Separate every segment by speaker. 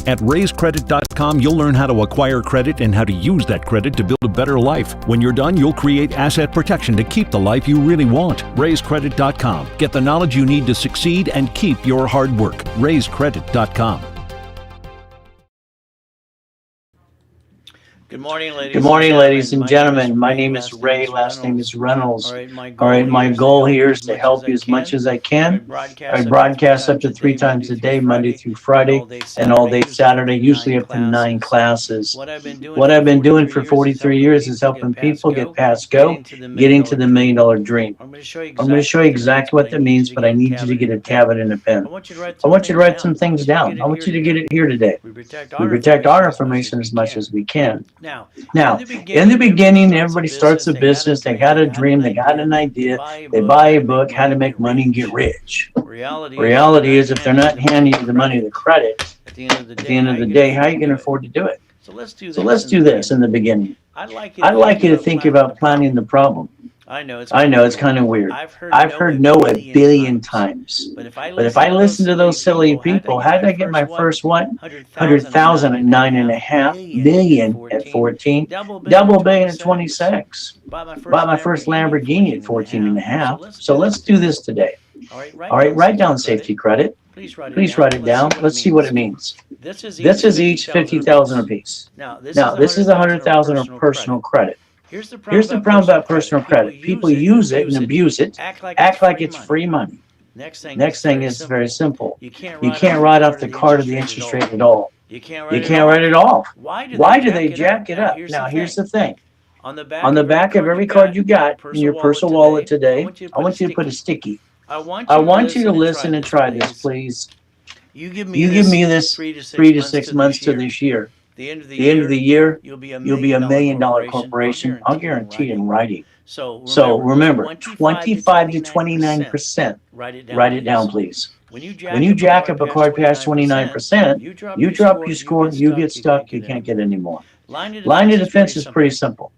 Speaker 1: At RaiseCredit.com, you'll learn how to acquire credit and how to use that credit to build a better life. When you're done, you'll create asset protection to keep the life you really want. RaiseCredit.com. Get the knowledge you need to succeed and keep your hard work. RaiseCredit.com.
Speaker 2: Good morning,
Speaker 3: ladies and gentlemen. My name is Ray. Last name is Reynolds. All right, my goal here is to help you as much as I can. I broadcast up to 3 times a day, Monday through Friday, and all day Saturday, usually up to 9 classes. What I've been doing for 43 years is helping people get past go, getting to the $1 million dream. I'm going to show you exactly what that means, but I need you to get a tablet and a pen. I want you to write some things down. I want you to get it here today. We protect our information as much as we can. Now, in the beginning, everybody starts a business. They got a dream. They got an idea. They buy a book, How to Make Money and Get Rich. Reality is, if they're not handing you the money, the credit, at the end of the day, how are you going to afford to do it? So let's do this in the beginning. I'd like you to think about planning the problem. I know it's kind of weird. I've heard no a billion times. But if I listen to those silly people, how did I get my first what? 100,000 at 9.5 million at 14, double billion at 26. Bought my first Lamborghini at 14.5. So let's do this today. All right, write down safety credit. Please write it down. Let's see what it means. This is each 50,000 apiece. Now this is 100,000 of personal credit. Here's the problem about personal credit. People use it and abuse it, act like it's free money. Next thing is very simple. You can't write off the card of the interest rate at all. You can't write it off. Why do they jack it up? Now, here's the thing. On the back of every card you got in your personal wallet today, I want you to put a sticky. I want you to listen and try this, please. You give me this 3 to 6 months to this year. The end of the year, you'll be $1 million corporation. I'll guarantee in writing. So remember, 25 to 29%. Write it down, please. When you jack up a card past 29%, you drop your score, you get stuck, you can't get any more. Line of defense is pretty simple.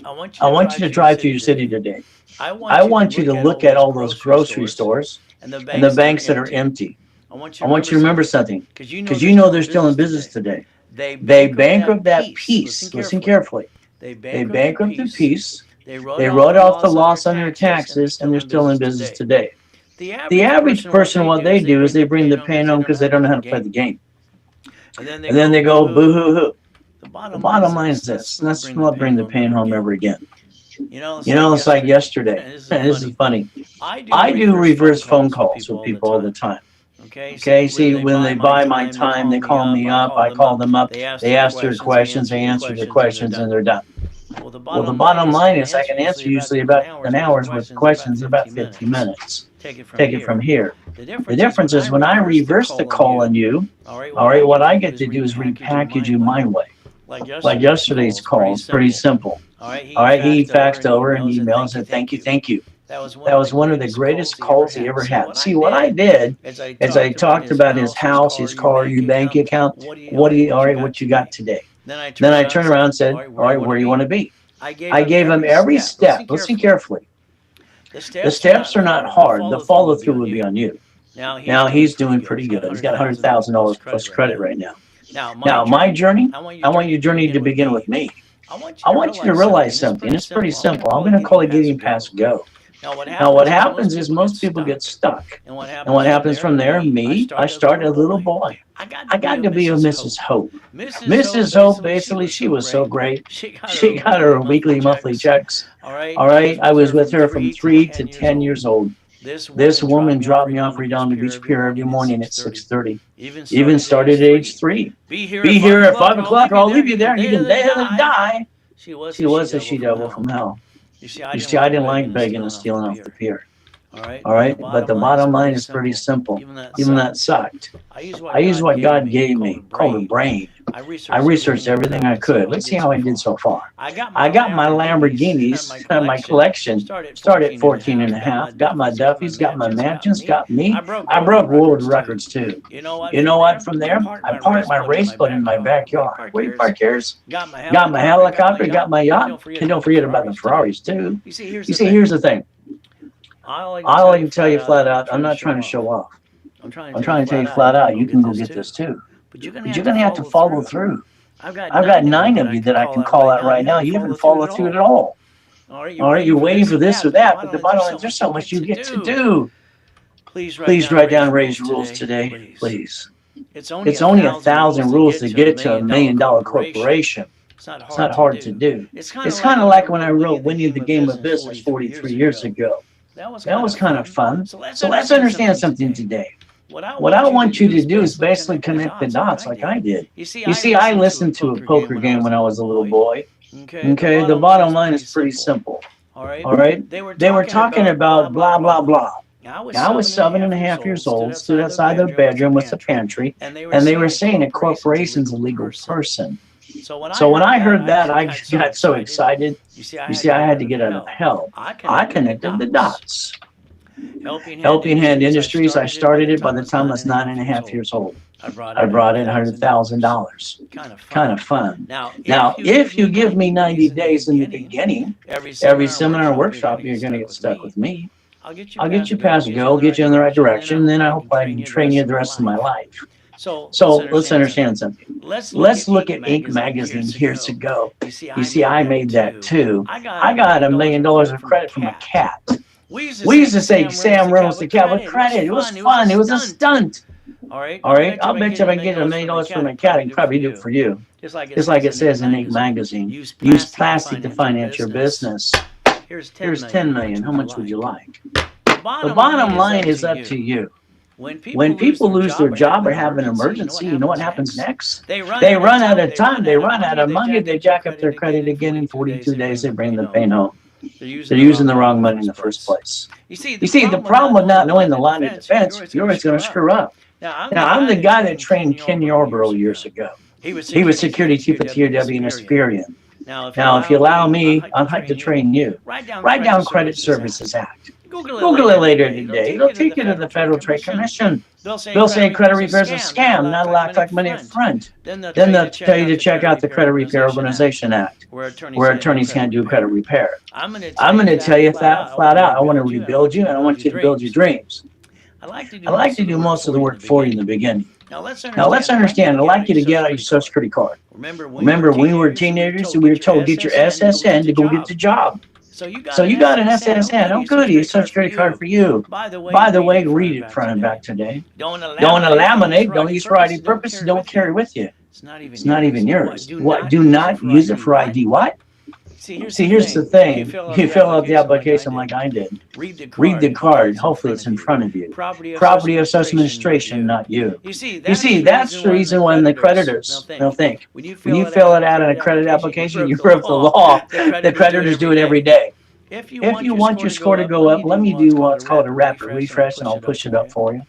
Speaker 3: I want you to drive through your city today. I want you to look at all those grocery stores and the banks that are empty. I want you to remember something, because you know they're still in business today. They bankrupt that piece. Listen carefully. They bankrupt the piece. They wrote off the loss on their taxes, and they're still in business today. The average person, what they do is they bring the pain home because they don't know how to play the game. And then they go boo-hoo-hoo. The bottom line is this. Let's not bring the pain home ever again. It's like yesterday. This is funny. I do reverse phone calls with people all the time. Okay, see, when they buy my time, they call me up, I call them up, they ask their questions, they answer their questions, and they're done. Well, the bottom line is I can answer usually about an hour's worth of questions in about 15 minutes. Take it from here. The difference is when I reverse the call on you, all right, what I get to do is repackage you my way. Like yesterday's call, it's pretty simple. All right, he faxed over an email and said, thank you. That was one of the greatest calls he ever had. See, what I did is I talked about his house, his car, your bank account. What you got today? Then I turned around and said, all right, where do you want to be? I gave him every step. Listen carefully. The steps are not hard. The follow through would be on you. Now he's doing pretty good. He's got $100,000 plus credit right now. Now my journey, I want your journey to begin with me. I want you to realize something. It's pretty simple. I'm going to call it getting past go. Now what happens is most people get stuck. And what happens from there, I started a little boy. I got to be a Mrs. Hope. Mrs. Hope, basically, she was so great. She got her weekly, monthly checks. All right, I was with her from 3 to 10 years old. This woman dropped me off Redondo Beach Pier every morning at 6:30. Even started at age 3. Be here at 5 o'clock or I'll leave you there and you can die. She was a she-devil from hell. You see, I didn't like begging and stealing off the pier. All right, but the bottom line is pretty simple. Even that sucked. I used what God gave me, called a brain. I researched everything I could. Let's see how I did so far. I got my Lamborghinis, my collection, started at 14.5. Got my Duffys, got my mansions, got me. I broke world records too. You know what? From there, I parked my race boat in my backyard. Where do you park yours? Got my helicopter, got my yacht. And don't forget about the Ferraris too. You see, here's the thing. All I can tell you flat out, I'm not trying to show off. I'm trying to tell you flat out, you can go get this too. but you're going to have to follow through. I've got 9 of you that I can call out right now. You haven't followed through at all. All right, you're waiting for this or that, but the bottom line is there's so much you get to do. Please write down Ray's rules today, please. It's only 1,000 rules to get to $1 million corporation. It's not hard to do. It's kind of like when I wrote Winning the Game of Business 43 years ago. That was kind of fun. So let's understand something today. What I want you to do is basically connect the dots like I did. You see, I listened to a poker game when I was a little boy. Okay, the bottom line is pretty simple. All right, they were talking about blah, blah, blah. Now, I was 7.5 years old, stood outside the bedroom with the pantry, and they were saying a corporation's a legal person. So when I heard that, I got so excited. You see, I had to get out of help. I connected the dots. Helping Hand Industries, I started it by the time I was 9.5 years old. I brought in $100,000. Kind of fun. Now, if you give me 90 days in the beginning, every seminar and workshop, you're going to get stuck with me. I'll get you past go, get you in the right direction, and then I hope I can train you the rest of my life. So let's understand something. Let's look at Inc. magazine years ago. You see, I made that too. I got $1 million of credit from a cat. We used to say Sam Reynolds the cat with credit. It was fun. It was a stunt. All right. I'll bet you if I can get $1 million from a cat, I can probably do it for you. Just like it says in Inc. magazine. Use plastic to finance your business. Here's $10 million. How much would you like? The bottom line is up to you. When people lose their job or have an emergency, you know what happens next? They run out of time. They run out of money. They jack up their credit again. In 42 days, they bring the pain home. They're using the wrong money in the first place. You see, the problem with not knowing the line of defense, you're always going to screw up. Now, I'm the guy that trained Ken Yarborough years ago. He was security chief at TOW in Experian. Now, if you allow me, I'd like to train you. Write down Credit Services Act. Google it later today. It'll take you to the Federal Trade Commission. They'll say credit repair is a scam, not allowed to collect money up front. Then they'll tell you to check out the Credit Repair Organization Act, where attorneys can't do credit repair. I'm going to tell you that flat out. I want to rebuild you, and I want you to build your dreams. I like to do most of the work for you in the beginning. Now let's understand. I'd like you to get out your Social Security card. Remember, when we were teenagers, we were told get your SSN to go get the job. So you got an SSN. Oh, goody, Social Security card for you. By the way, read it front and back today. Don't laminate. Don't use for ID purposes. Don't carry with you. It's not even yours. What? Do not use it for ID. What? See, here's the thing. You fill out the application like I did. Read the card. Hopefully it's in front of you. Property of Social Administration, not you. You see, that's the reason when the creditors, they'll think, when you fill it out in a credit application, you broke the law. The creditors do it every day. If you want your score to go up, let me do what's called a rapid refresh, and I'll push it up for you.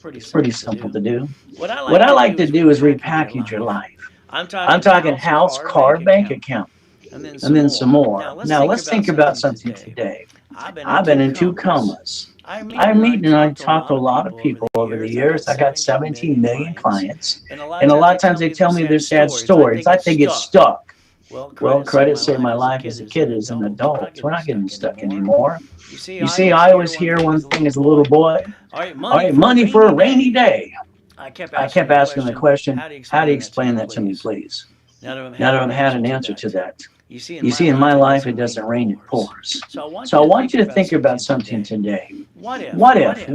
Speaker 3: It's pretty simple to do. What I like to do is repackage your life. I'm talking house, car, bank account. And then some more. Now let's think about something today. I've been in 2 comas. I meet and I talk to a lot of people over the years. I got 17 million clients. And a lot of times they tell me their sad stories. I think it's stuck. Well, credit saved my life as a kid, as an adult. We're not getting stuck anymore. You see, I always hear one thing as a little boy. All right, money for a rainy day. I kept asking the question, how do you explain that to me, please? Now that I've had an answer to that. You see, in my life, it doesn't rain, it pours. So I want you to think about something today. What if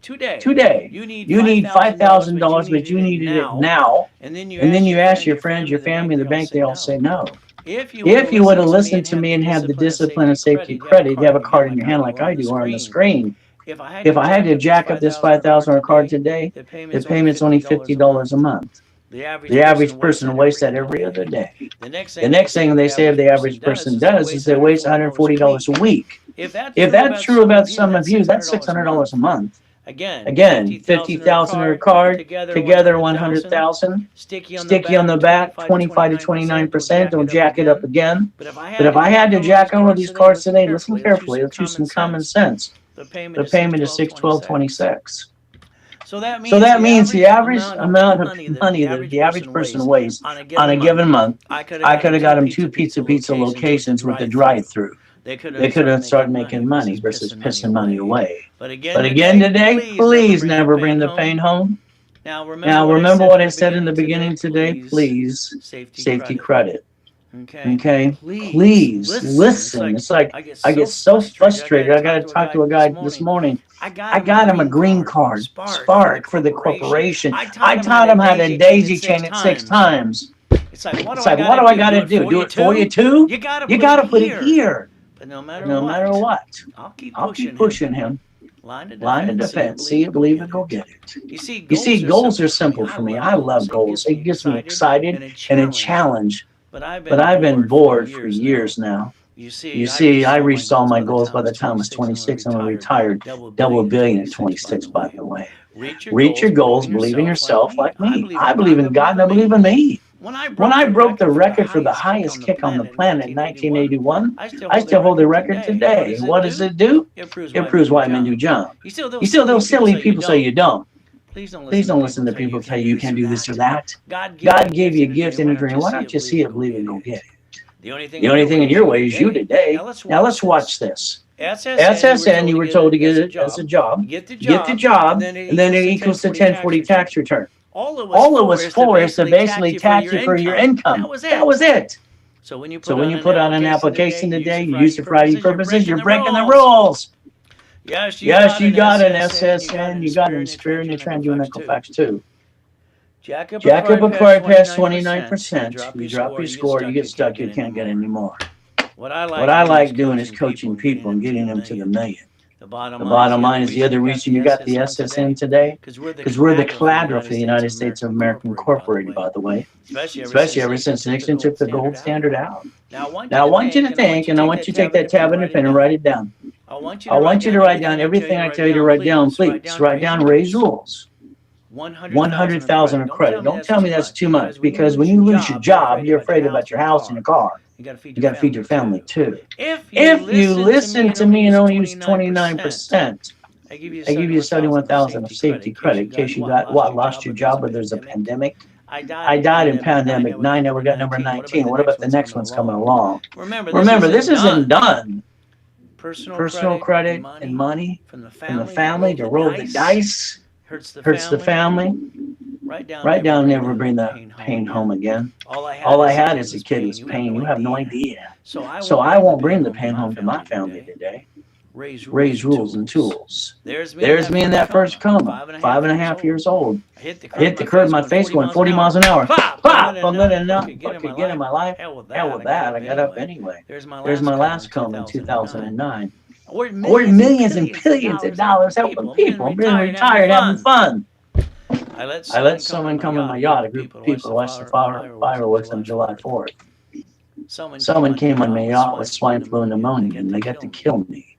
Speaker 3: today you need $5,000, but you needed it now, and then you ask your friends, your family, the bank, they all say no. If you would have listened to me and had the discipline and safety credit, you have a card in your hand like I do or on the screen. If I had to jack up this $5,000 card today, the payment's only $50 a month. The average person wastes that every other day. The next thing they say the average person does is they waste $140 a week. If that's true about some of you, that's $600 a month. Again, 50,000 on a card, together 100,000. Sticky on the back, 25 to 29%. Don't jack it up again. But if I had to jack on one of these cards today, listen carefully. Let's use some common sense. The payment is $612.26. So that means the average amount of money that the average person wastes on a given month, I could have got them 2 pizza locations with a drive-through. They could have started making money versus pissing money away. But again today, please never bring the pain home. Now, remember what I said in the beginning today? Please, safety credit. Okay, please listen. It's like I get so frustrated. I got to talk to a guy this morning. I got him a green card, Spark, for the corporation. I taught him how to daisy chain it 6 times. It's like, what do I got to do? Do it for you too? You got to put it here. But no matter what, I'll keep pushing him. Line of defense. See it, believe it, go get it. You see, goals are simple for me. I love goals. It gets me excited and a challenge. But I've been bored for years now. You see, I reached all my goals by the time I was 26 and I retired. Double a billion at 26, by the way. Reach your goals, believe in yourself like me. I believe in God and I believe in me. When I broke the record for the highest kick on the planet in 1981, I still hold the record today. What does it do? It proves why men do jump. You see, those silly people say you don't. Please don't listen to people tell you can't do this or that. God gave you a gift and a dream. Why don't you see it, believe it, and go get it? The only thing in your way is you today. Now let's watch this. SSN, you were told to get it as a job. Get the job, and then it equals the 1040 tax return. All it was for is to basically tax you for your income. That was it. So when you put out an application today, you use it for ID purposes, you're breaking the rules. Yes, you got an SSN, you got an Spirit, and you're trying to do an Equifax too. Jack up acquired past 29%. You drop your score, you get stuck, you can't get any more. What I like doing is coaching people and getting them to the million. The bottom line is the other reason you got the SSN today, because we're the collateral for the United States of America Incorporated, by the way, especially ever since Nixon took the gold standard out. Now, I want you to think, and I want you to take that tab and a pen and write it down. I want you to write down everything I tell you to write down, please. Write down Ray's rules. 100,000 of credit. Don't tell me that's too much, because when you lose your job, you're afraid about your house and your car. You got to feed your family too. If you listen to me and only use 29%, I give you 71,000 of safety credit in case you lost your job or there's a pandemic. I died in pandemic 9, now we got number 19. What about the next one's coming along? Remember, this isn't done. Personal credit and money from the family to roll the dice hurts the family. Write down never bring the pain home again. All I had as a kid was pain. You have no idea. So I won't bring the pain home to my family today. Raise rules and tools. There's me in that first coma, 5.5 years old. I hit the curb in my face going 40 miles an hour. Pop! I'm not enough. What could get in my life? Hell with that. I got up anyway. There's my last coma in 2009. We're millions and billions of dollars helping people. I'm being retired, having fun. I let someone come in my yacht, a group of people watched the fireworks on July 4th. Someone came on my yacht with swine flu and pneumonia, and they got to kill me.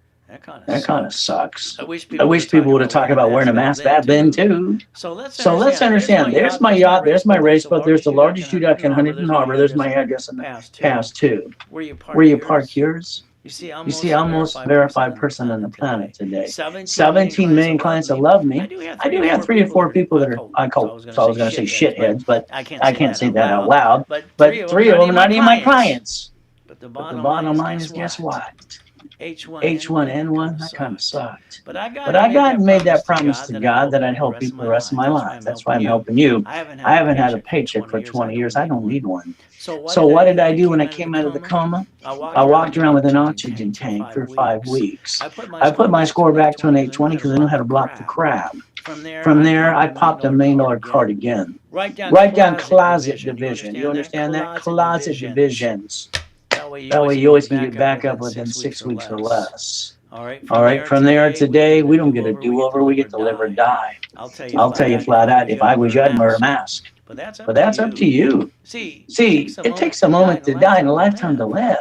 Speaker 3: That kind of sucks. I wish people would have talked about wearing a mask back then, too. So let's understand. There's my yacht, there's my race boat, there's the largest yacht dock in Huntington Harbor, there's my address in the past, too. Where you park yours? You see, I'm most verified person on the planet today. 17 million clients that love me. I do have 3 or 4 people that are, I was going to say shitheads, but I can't say that out loud. But 3 of them are not even my clients. But the bottom line is, guess what? H1N1, that kind of sucked. But I got and made that promise to God that I'd help people the rest of my life. That's why I'm helping you. I haven't had a paycheck for 20 years. I don't need one. So what did I do when I came out of the coma? I walked around with an oxygen tank for 5 weeks. I put my score back to an 820 because I knew how to block the crap. From there, I popped $1 million card again. Write down closet division. You understand that? Closet divisions. That way you always can get back up within 6 weeks or less. All right, from there today, we don't get a do-over, we get to live or die. I'll tell you flat out, if I was you, I'd wear a mask. But that's up to you. See, it takes a moment to die and a lifetime to live.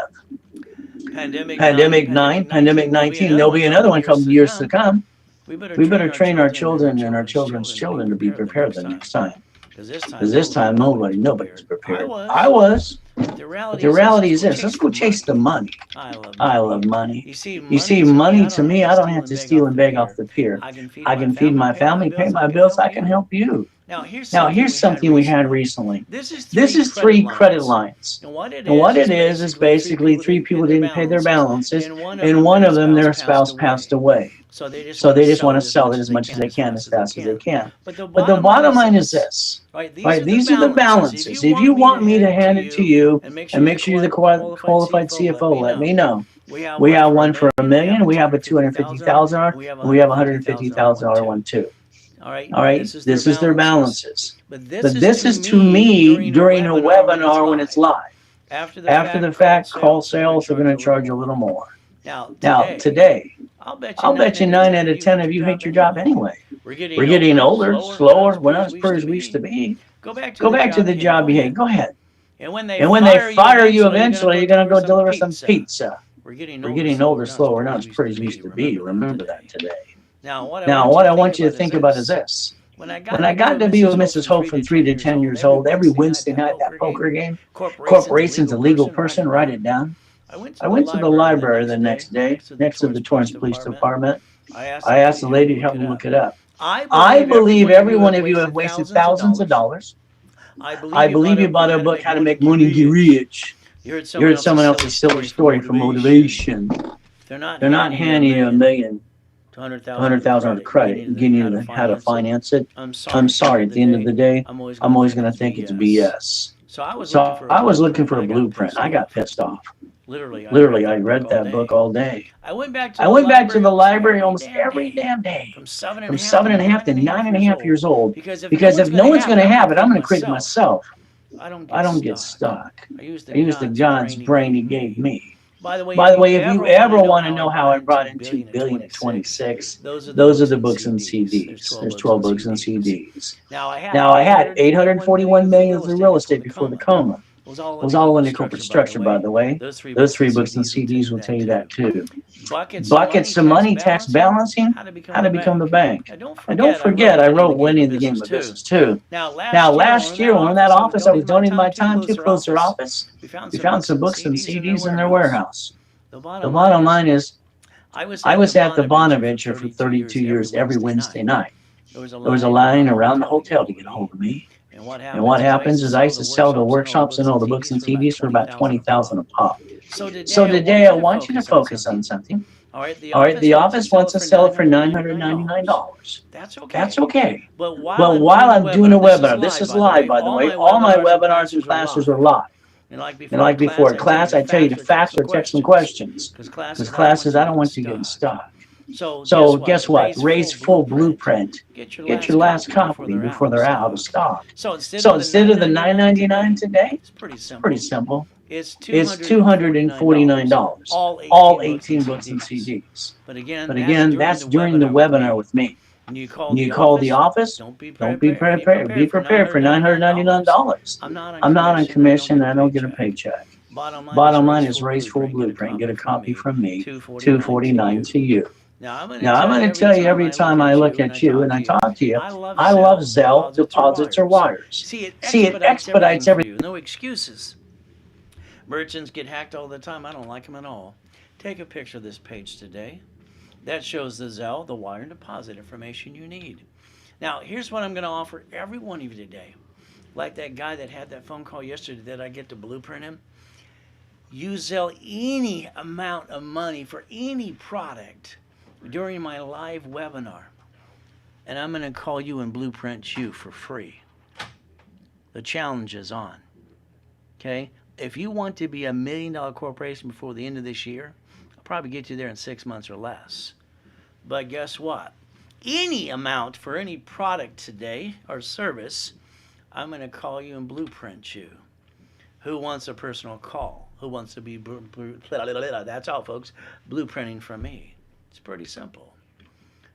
Speaker 3: Pandemic 9, Pandemic 19, there'll be another one a couple years to come. We better train our children and our children's children to be prepared the next time. Because this time, nobody's prepared. I was. But the reality is this. Let's go chase the money. I love money. You see, money to me, I don't have to steal and beg off the pier. I can feed my family, pay my bills. I can help you. Now, here's something we had recently. This is three credit lines. And what it is basically three people didn't pay their balances, and one of them, their spouse passed away. So they just want to sell it as much as they can, as fast as they can. But the bottom line is this, right? These are the balances. If you want me to hand it to you and make sure you're the qualified CFO, let me know. We have one for $1 million, we have a $250,000, and we have a $150,000 one too. All right, this is their balances. But this is to me during a webinar when it's live. After the fact, call sales are going to charge a little more. Now, today, I'll bet you 9 out of 10 of you hate your job anyway. We're getting older, slower, we're not as pretty as we used to be. Go back to the job you hate. Go ahead. And when they fire you eventually, you're going to go deliver some pizza. We're getting older, slower, we're not as pretty as we used to be. Remember that today. Now, what I want you to think about is this. When I got to be with Mrs. Hope from 3 to 10 years old, every Wednesday night, that poker game, corporation's a legal person, write it down. I went to the library the next day, next to the Torrance Police Department. I asked the lady to help me look it up. I believe every one of you have wasted thousands of dollars. I believe you bought a book, How to Make Money Get Rich. You heard someone else's silly story for motivation. They're not handing you $1 million to $100,000 of credit and getting you how to finance it. I'm sorry, at the end of the day, I'm always going to think it's BS. So I was looking for a blueprint. I got pissed off. Literally, I read that book all day. I went back to the library almost every damn day, from 7.5 to 9.5 years old, because if no one's going to have it, I'm going to create it myself. I don't get stuck. I use the God's brain he gave me. By the way, if you ever want to know how I brought in $2 billion to 26, those are the books and CDs. There's 12 books and CDs. Now I had $841 million in real estate before the coma. It was all in the corporate structure, by the way. Those 3 books and CDs will tell you that too. Buckets of money, tax balancing, how to become the bank. And don't forget, I wrote Winning the Game of Business too. Now, last year, when in that office I was donating my time to close their office, we found some books and CDs in their warehouse. The bottom line is, I was at the Bonaventure for 32 years every Wednesday night. There was a line around the hotel to get a hold of me. And what happens is I used to sell the workshops and all the books and CDs for about $20,000 a pop. So today I want you to focus on something. All right, the office wants to sell it for $999. That's okay. But while I'm doing a webinar, this is live, by the way. All my webinars and classes are live. And like before class, I tell you to fax or text some questions. Because classes, I don't want you getting stuck. So guess what? Ray's full blueprint. Get your last copy before they're out of stock. So instead of the $9.99 today, it's pretty simple. It's $249. All 18 books and CDs. But again, that's during the webinar with me. And you call the office, don't be prepared for $999. I'm not on commission. I don't get a paycheck. Bottom line is Ray's full blueprint. Get a copy from me, $249 to you. Now, I'm going to tell you every time I look at you and I talk to you, I love Zelle, deposits, or wires. See, it expedites everything.
Speaker 2: No excuses. Merchants get hacked all the time. I don't like them at all. Take a picture of this page today. That shows the Zelle, the wire, and deposit information you need. Now, here's what I'm going to offer every one of you today. Like that guy that had that phone call yesterday that I get to blueprint him. You Zelle any amount of money for any product during my live webinar, and I'm going to call you and blueprint you for free. The challenge is on. Okay? If you want to be $1 million corporation before the end of this year, I'll probably get you there in 6 months or less. But guess what? Any amount for any product today or service, I'm going to call you and blueprint you. Who wants a personal call? Who wants to be that's all, folks. Blueprinting from me. It's pretty simple.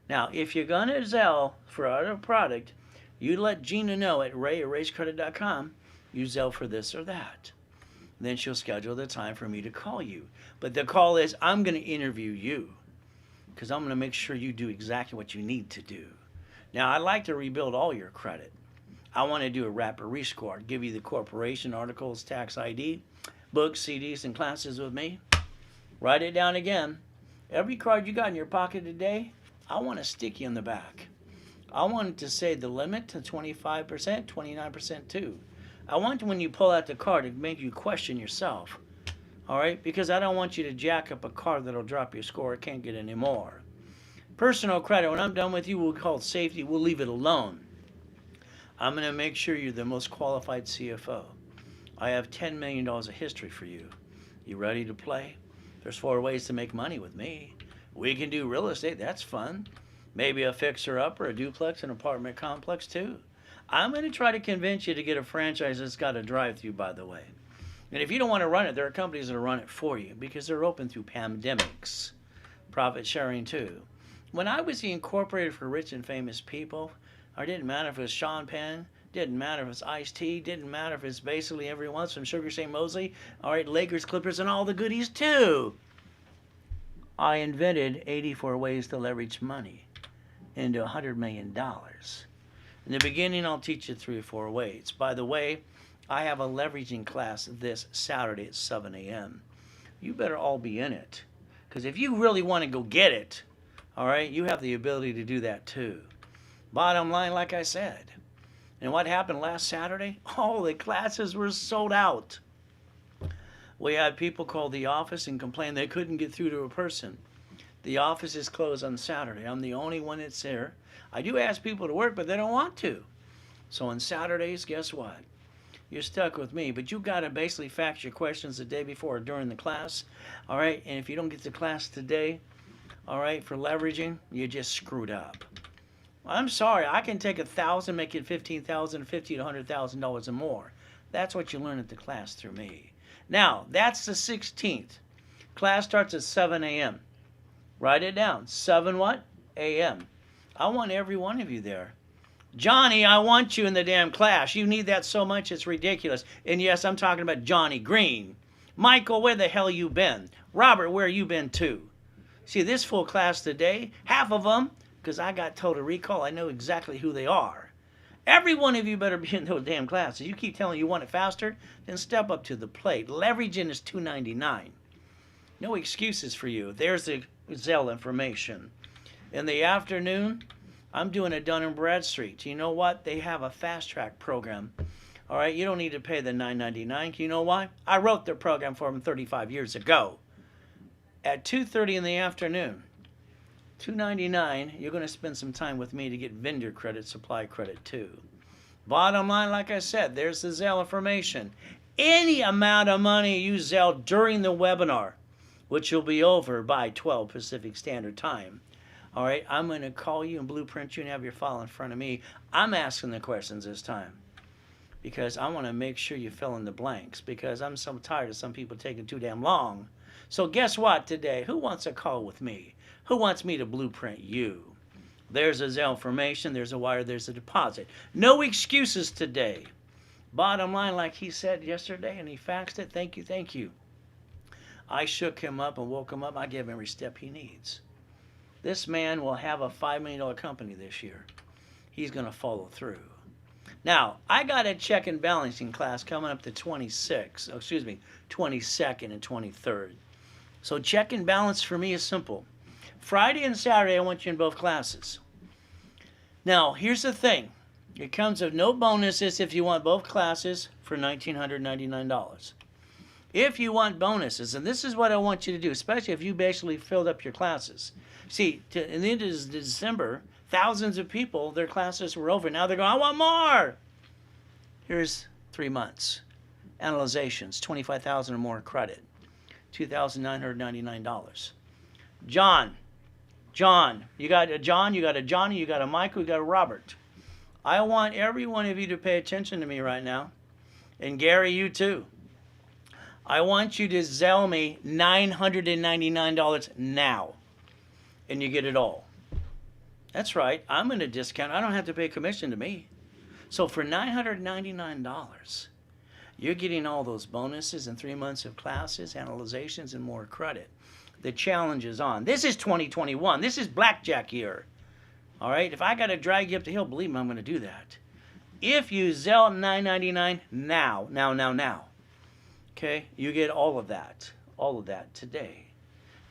Speaker 2: Now, if you're going to Zelle for other product, you let Gina know at ray@raisecredit.com, you Zelle for this or that. Then she'll schedule the time for me to call you. But the call is, I'm going to interview you because I'm going to make sure you do exactly what you need to do. Now, I'd like to rebuild all your credit. I want to do a rapid rescore, give you the corporation, articles, tax ID, books, CDs, and classes with me. Write it down again. Every card you got in your pocket today, I want to stick you in the back. I wanted to say the limit to 25%, 29% too. I want when you pull out the card to make you question yourself. All right? Because I don't want you to jack up a card that'll drop your score. It can't get any more. Personal credit, when I'm done with you, we'll call it safety. We'll leave it alone. I'm going to make sure you're the most qualified CFO. I have $10 million of history for you. You ready to play? There's 4 ways to make money with me. We can do real estate. That's fun. Maybe a fixer-upper, a duplex, an apartment complex too. I'm going to try to convince you to get a franchise that's got a drive-through, by the way. And if you don't want to run it, there are companies that will run it for you because they're open through pandemics. Profit sharing too. When I was the incorporator for rich and famous people, it didn't matter if it was Sean Penn, didn't matter if it's Ice-T, didn't matter if it's basically everyone from Sugar St. Mosley, all right, Lakers, Clippers, and all the goodies too. I invented 84 ways to leverage money into $100 million. In the beginning, I'll teach you 3 or 4 ways. By the way, I have a leveraging class this Saturday at 7 a.m. You better all be in it. Because if you really want to go get it, all right, you have the ability to do that too. Bottom line, like I said. And what happened last Saturday? All the classes were sold out. We had people call the office and complain they couldn't get through to a person. The office is closed on Saturday. I'm the only one that's there. I do ask people to work, but they don't want to. So on Saturdays, guess what? You're stuck with me, but you got to basically fax your questions the day before or during the class. All right, and if you don't get to class today, all right, for leveraging, you just screwed up. I'm sorry, I can take 1,000, make it 15,000, 50 to $100,000 and more. That's what you learn at the class through me. Now, that's the 16th. Class starts at 7 a.m. Write it down. 7 what? A.m. I want every one of you there. Johnny, I want you in the damn class. You need that so much, it's ridiculous. And yes, I'm talking about Johnny Green. Michael, where the hell you been? Robert, where you been too? See, this full class today, half of them, because I got total recall, I know exactly who they are. Every one of you better be in those damn classes. You keep telling you want it faster, then step up to the plate. Leveraging is $2.99. No excuses for you. There's the Zelle information. In the afternoon, I'm doing a Dun & Bradstreet. You know what? They have a fast track program. All right, you don't need to pay the $9.99. You know why? I wrote their program for them 35 years ago. At 2:30 in the afternoon, $2.99, you're going to spend some time with me to get vendor credit, supply credit too. Bottom line, like I said, there's the Zelle information. Any amount of money you Zelle during the webinar, which will be over by 12 Pacific Standard Time. All right, I'm going to call you and blueprint you and have your file in front of me. I'm asking the questions this time because I want to make sure you fill in the blanks because I'm so tired of some people taking too damn long. So guess what today? Who wants a call with me? Who wants me to blueprint you? There's a Zelle information, there's a wire, there's a deposit. No excuses today. Bottom line, like he said yesterday, and he faxed it, thank you, thank you. I shook him up and woke him up. I gave him every step he needs. This man will have a $5 million company this year. He's going to follow through. Now, I got a check and balancing class coming up the 22nd and 23rd. So check and balance for me is simple. Friday and Saturday, I want you in both classes. Now, here's the thing. It comes with no bonuses if you want both classes for $1,999. If you want bonuses, and this is what I want you to do, especially if you basically filled up your classes. See, in the end of December, thousands of people, their classes were over. Now they're going, I want more. Here's 3 months. Analyzations, $25,000 or more credit, $2,999. John, you got a John, you got a Johnny, you got a Michael, you got a Robert. I want every one of you to pay attention to me right now. And Gary, you too. I want you to Zelle me $999 now. And you get it all. That's right. I'm going to discount. I don't have to pay commission to me. So for $999, you're getting all those bonuses and 3 months of classes, analyzations, and more credit. The challenge is on. This is 2021. This is blackjack year. All right? If I got to drag you up the hill, believe me, I'm going to do that. If you Zelle $999 now, okay, you get all of that today.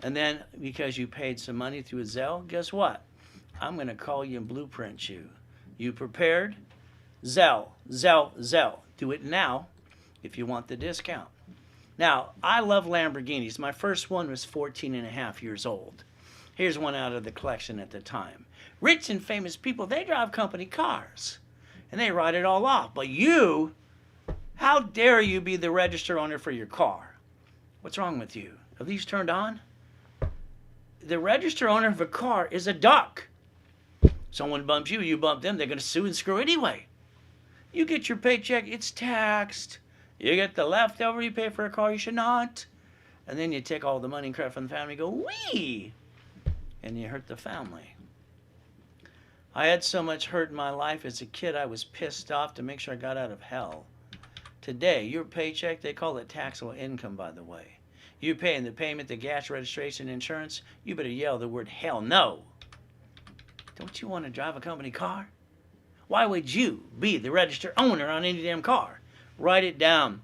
Speaker 2: And then because you paid some money through Zelle, guess what? I'm going to call you and blueprint you. You prepared? Zelle, Zelle, Zelle. Do it now if you want the discount. Now, I love Lamborghinis. My first one was 14 and a half years old. Here's one out of the collection at the time. Rich and famous people, they drive company cars. And they write it all off. But you, how dare you be the register owner for your car? What's wrong with you? Are these turned on? The register owner of a car is a duck. Someone bumps you, you bump them, they're going to sue and screw anyway. You get your paycheck, it's taxed. You get the leftover, you pay for a car you should not. And then you take all the money and credit from the family and go, wee! And you hurt the family. I had so much hurt in my life as a kid, I was pissed off to make sure I got out of hell. Today, your paycheck, they call it taxable income, by the way. You paying the payment, the gas, registration, insurance, you better yell the word hell no. Don't you want to drive a company car? Why would you be the registered owner on any damn car? Write it down.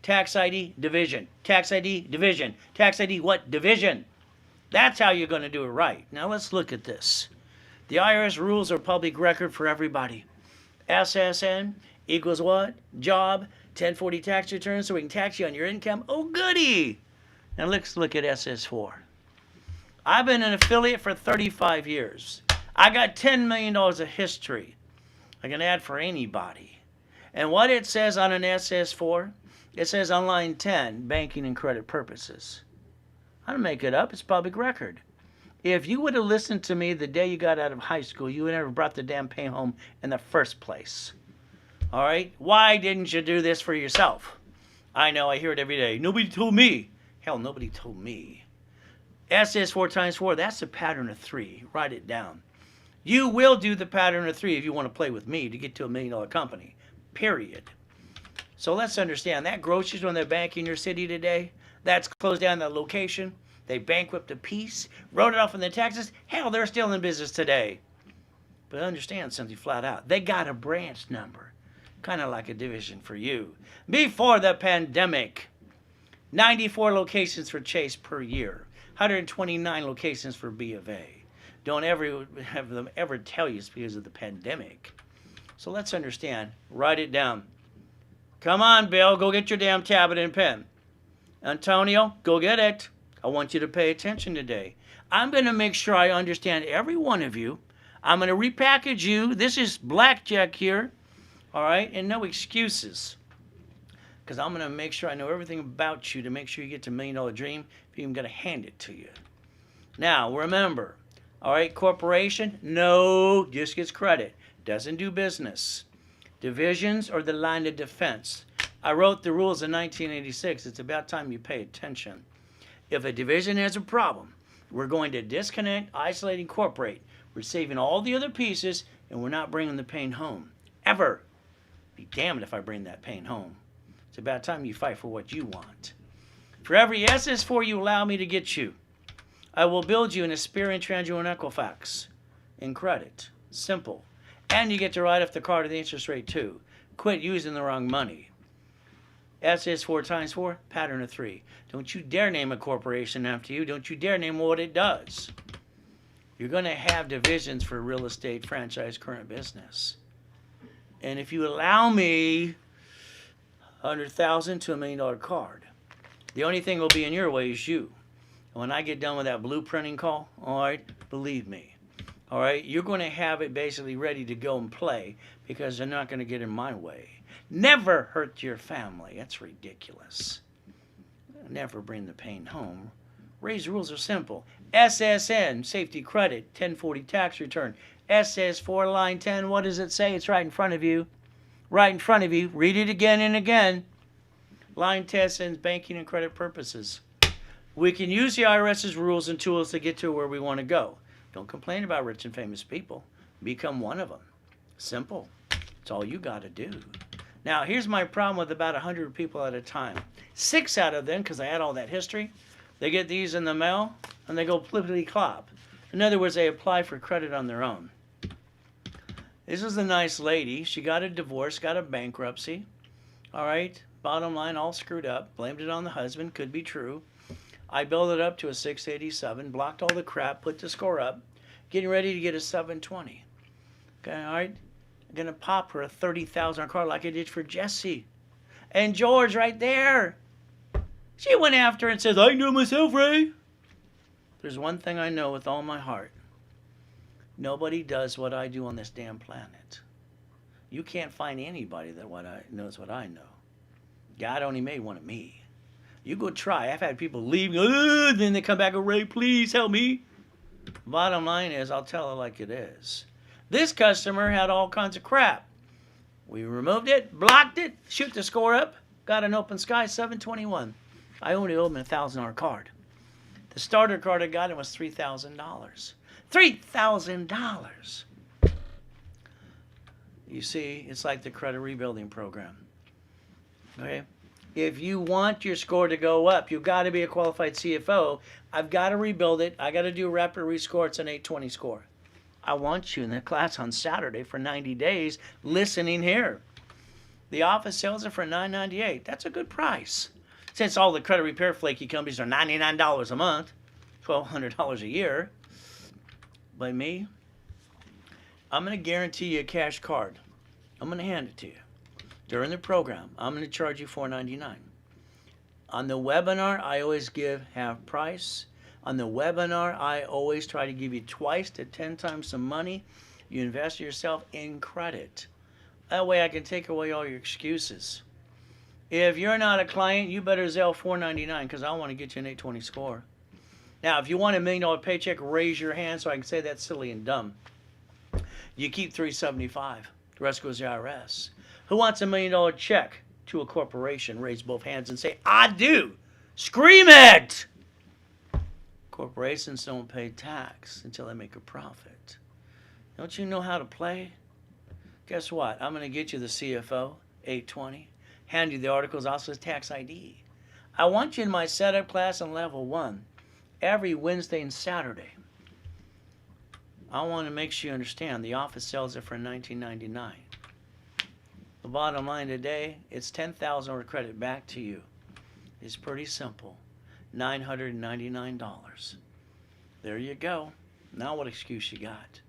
Speaker 2: Tax ID, division. Tax ID, division. Tax ID, what? Division. That's how you're going to do it right. Now let's look at this. The IRS rules are public record for everybody. SSN equals what? Job, 1040 tax return, so we can tax you on your income. Oh, goody. Now let's look at SS4. I've been an affiliate for 35 years. I got $10 million of history. I can add for anybody. And what it says on an SS4, it says on line 10, banking and credit purposes. I don't make it up. It's public record. If you would have listened to me the day you got out of high school, you would never brought the damn pain home in the first place. All right? Why didn't you do this for yourself? I know. I hear it every day. Nobody told me. Hell, nobody told me. SS4 times 4, that's a pattern of 3. Write it down. You will do the pattern of 3 if you want to play with me to get to $1 million company. Period. So let's understand, that grocery store in the bank in your city today, that's closed down that location. They bankrupt a piece, wrote it off in the taxes. Hell, they're still in business today. But understand something flat out. They got a branch number. Kind of like a division for you. Before the pandemic, 94 locations for Chase per year. 129 locations for B of A. Don't ever have them ever tell you it's because of the pandemic. So let's understand. Write it down. Come on, Bill. Go get your damn tablet and pen. Antonio, go get it. I want you to pay attention today. I'm going to make sure I understand every one of you. I'm going to repackage you. This is blackjack here. All right? And no excuses. Because I'm going to make sure I know everything about you to make sure you get to $1 million dream if I'm going to hand it to you. Now, remember, all right, corporation, no, just gets credit. Doesn't do business. Divisions are the line of defense. I wrote the rules in 1986. It's about time you pay attention. If a division has a problem, we're going to disconnect, isolate, incorporate. We're saving all the other pieces, and we're not bringing the pain home. Ever. Be damned if I bring that pain home. It's about time you fight for what you want. For every SS4 you allow me to get you, I will build you an Experian Transient Equifax in credit. Simple. And you get to write off the car to the interest rate too. Quit using the wrong money. SS4 times 4, pattern of 3. Don't you dare name a corporation after you. Don't you dare name what it does. You're going to have divisions for real estate, franchise, current business. And if you allow me $100,000 to $1 million card, the only thing will be in your way is you. And when I get done with that blueprinting call, all right, believe me, all right, you're going to have it basically ready to go and play because they're not going to get in my way. Never hurt your family. That's ridiculous. Never bring the pain home. Ray's rules are simple. SSN, safety credit, 1040 tax return. SS4 line 10, what does it say? It's right in front of you. Right in front of you. Read it again and again. Line 10 says banking and credit purposes. We can use the IRS's rules and tools to get to where we want to go. Don't complain about rich and famous people. Become one of them. Simple. It's all you got to do. Now, here's my problem with about 100 people at a time. 6 out of them, because I had all that history, they get these in the mail, and they go flippity-clop. In other words, they apply for credit on their own. This is a nice lady. She got a divorce, got a bankruptcy. All right, bottom line, all screwed up. Blamed it on the husband. Could be true. I built it up to a 687, blocked all the crap, put the score up, getting ready to get a 720. Okay, all right? I'm going to pop her a $30,000 car like I did for Jesse. And George right there. She went after her and says, I know myself, Ray. There's one thing I know with all my heart. Nobody does what I do on this damn planet. You can't find anybody that knows what I know. God only made one of me. You go try. I've had people leave, then they come back and Ray, please help me. Bottom line is, I'll tell it like it is. This customer had all kinds of crap. We removed it, blocked it, shoot the score up, got an open sky, 721. I only owed him a $1,000 card. The starter card I got him was $3,000. $3,000. You see, it's like the credit rebuilding program. Okay? If you want your score to go up, you've got to be a qualified CFO. I've got to rebuild it. I got to do rapid rescore. It's an 820 score. I want you in the class on Saturday for 90 days listening here. The office sells it for $9.98. That's a good price. Since all the credit repair flaky companies are $99 a month, $1,200 a year. By me, I'm going to guarantee you a cash card. I'm going to hand it to you. During the program, I'm going to charge you $4.99. On the webinar, I always give half price. On the webinar, I always try to give you twice to 10 times the money you invest yourself in credit. That way I can take away all your excuses. If you're not a client, you better Zelle $4.99 because I want to get you an 820 score. Now, if you want $1 million paycheck, raise your hand so I can say that's silly and dumb. You keep $375. The rest goes to the IRS. Who wants $1 million check to a corporation? Raise both hands and say, I do. Scream it! Corporations don't pay tax until they make a profit. Don't you know how to play? Guess what? I'm going to get you the CFO, 820. Hand you the articles, also tax ID. I want you in my setup class on level 1 every Wednesday and Saturday. I want to make sure you understand the office sells it for $19.99. The bottom line today, it's $10,000 credit back to you. It's pretty simple. $999. There you go. Now what excuse you got?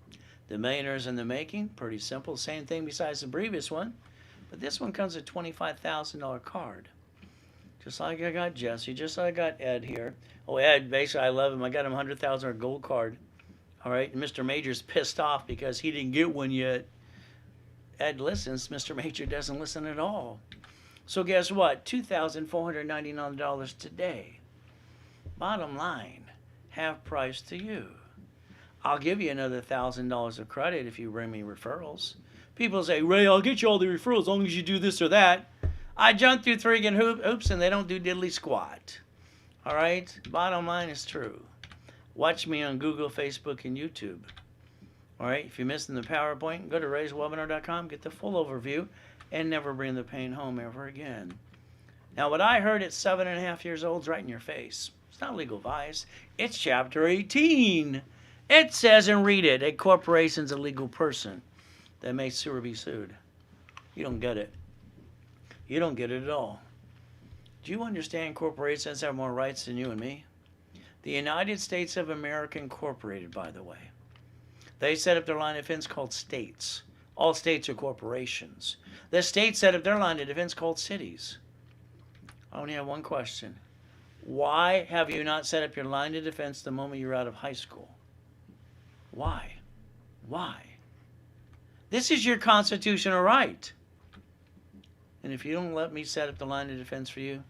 Speaker 2: The millionaires in the making, pretty simple. Same thing besides the previous one. But this one comes with a $25,000 card. Just like I got Jesse, just like I got Ed here. Oh, Ed, basically I love him. I got him a $100,000 gold card. All right, and Mr. Major's pissed off because he didn't get one yet. Ed listens. Mr. Major doesn't listen at all. So guess what? $2,499 today. Bottom line, half price to you. I'll give you another $1,000 of credit if you bring me referrals. People say, Ray, I'll get you all the referrals as long as you do this or that. I jump through 3 hoops and they don't do diddly squat. All right? Bottom line is true. Watch me on Google, Facebook, and YouTube. All right? If you're missing the PowerPoint, go to rayswebinar.com, get the full overview, and never bring the pain home ever again. Now, what I heard at 7.5 years old is right in your face. It's not legal advice. It's Chapter 18. It says, and read it, a corporation's a legal person that may sue or be sued. You don't get it. You don't get it at all. Do you understand corporations have more rights than you and me? The United States of America Incorporated, by the way. They set up their line of defense called states. All states are corporations. The states set up their line of defense called cities. I only have one question. Why have you not set up your line of defense the moment you're out of high school? Why? Why? This is your constitutional right. And if you don't let me set up the line of defense for you,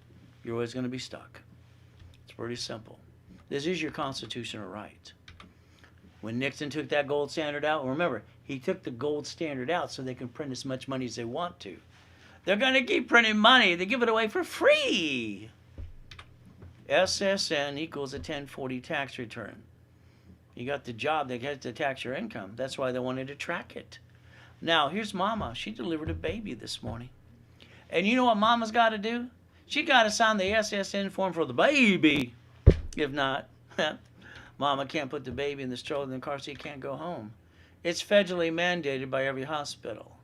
Speaker 2: you're always going to be stuck. It's pretty simple. This is your constitutional right. When Nixon took that gold standard out, remember, he took the gold standard out so they can print as much money as they want to. They're going to keep printing money. They give it away for free. SSN equals a 1040 tax return. You got the job, they get to tax your income. That's why they wanted to track it. Now, here's Mama. She delivered a baby this morning. And you know what Mama's got to do? She got to sign the SSN form for the baby. If not, Mama can't put the baby in the stroller in the car seat, can't go home. It's federally mandated by every hospital.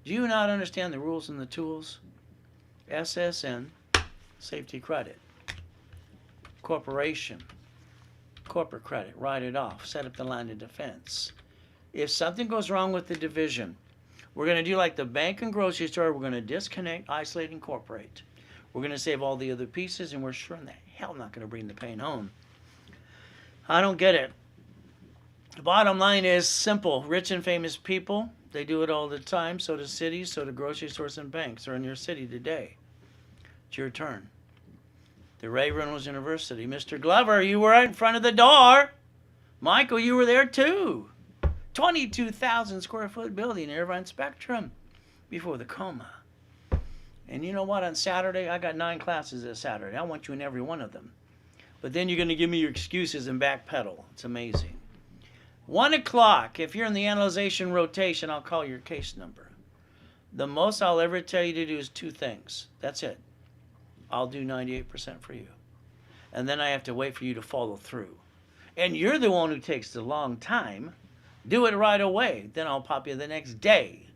Speaker 2: Do you not understand the rules and the tools? SSN, safety credit. Corporation. Corporate credit, write it off, set up the line of defense. If something goes wrong with the division, we're going to do like the bank and grocery store. We're going to disconnect, isolate, incorporate. We're going to save all the other pieces, and we're sure in the hell not going to bring the pain home. I don't get it. The bottom line is simple. Rich and famous people, they do it all the time. So do cities, so do grocery stores and banks are in your city today. It's your turn. The Reynolds University. Mr. Glover, you were right in front of the door. Michael, you were there too. 22,000 square foot building, Irvine Spectrum, before the coma. And you know what? On Saturday, I got 9 classes this Saturday. I want you in every one of them. But then you're going to give me your excuses and backpedal. It's amazing. 1 o'clock, if you're in the analyzation rotation, I'll call your case number. The most I'll ever tell you to do is 2 things. That's it. I'll do 98% for you. And then I have to wait for you to follow through. And you're the one who takes the long time. Do it right away. Then I'll pop you the next day.